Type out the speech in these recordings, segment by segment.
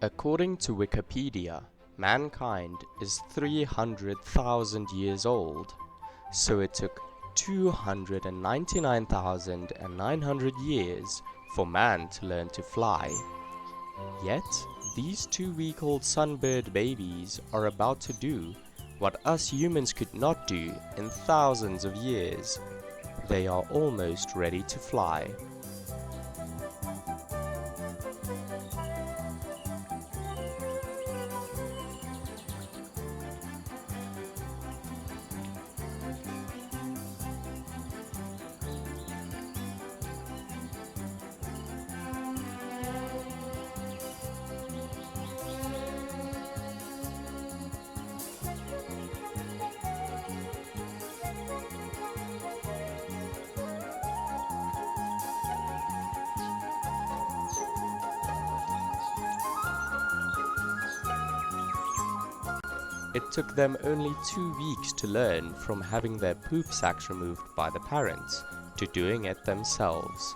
According to Wikipedia, mankind is 300,000 years old, so it took 299,900 years for man to learn to fly. Yet, these 2-week-old sunbird babies are about to do what us humans could not do in thousands of years. They are almost ready to fly. It took them only 2 weeks to learn from having their poop sacks removed by the parents to doing it themselves.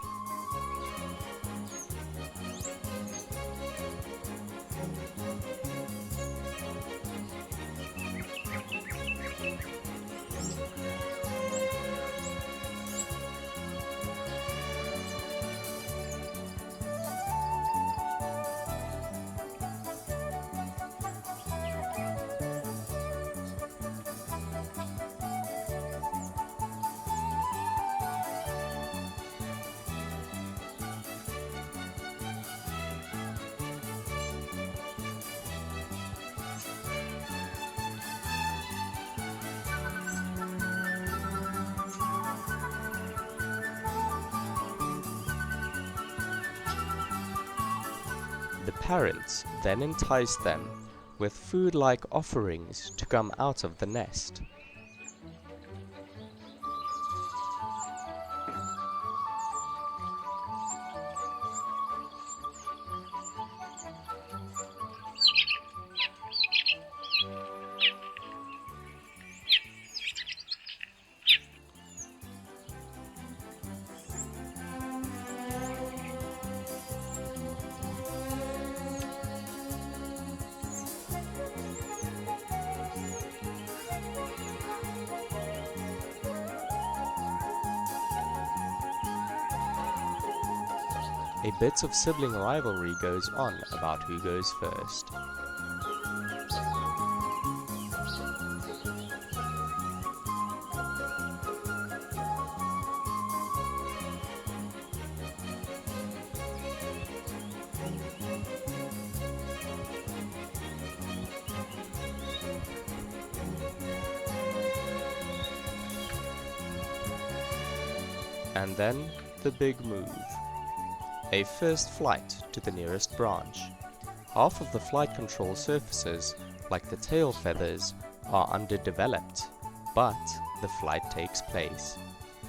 The parents then entice them with food-like offerings to come out of the nest. A bit of sibling rivalry goes on about who goes first. And then the big move. A first flight to the nearest branch. Half of the flight control surfaces, like the tail feathers, are underdeveloped, but the flight takes place.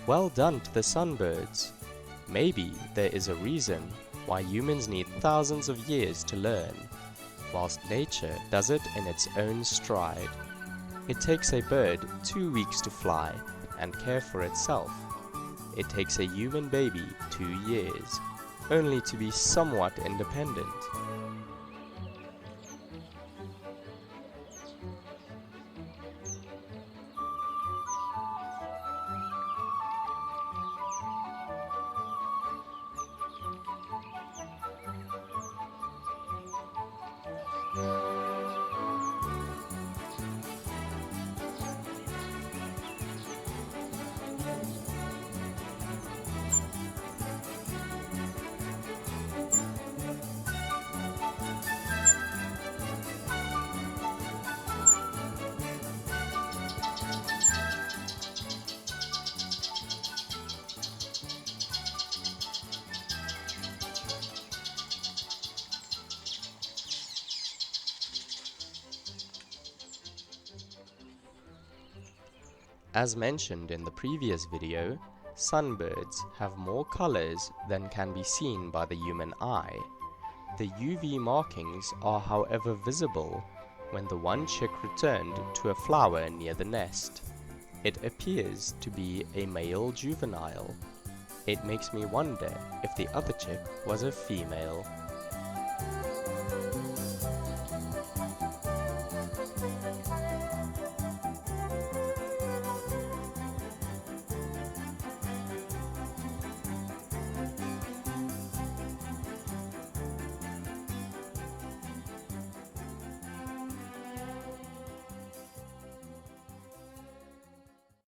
Well done to the sunbirds. Maybe there is a reason why humans need thousands of years to learn, whilst nature does it in its own stride. It takes a bird 2 weeks to fly and care for itself. It takes a human baby 2 years. Only to be somewhat independent. As mentioned in the previous video, sunbirds have more colors than can be seen by the human eye. The UV markings are however visible when the one chick returned to a flower near the nest. It appears to be a male juvenile. It makes me wonder if the other chick was a female.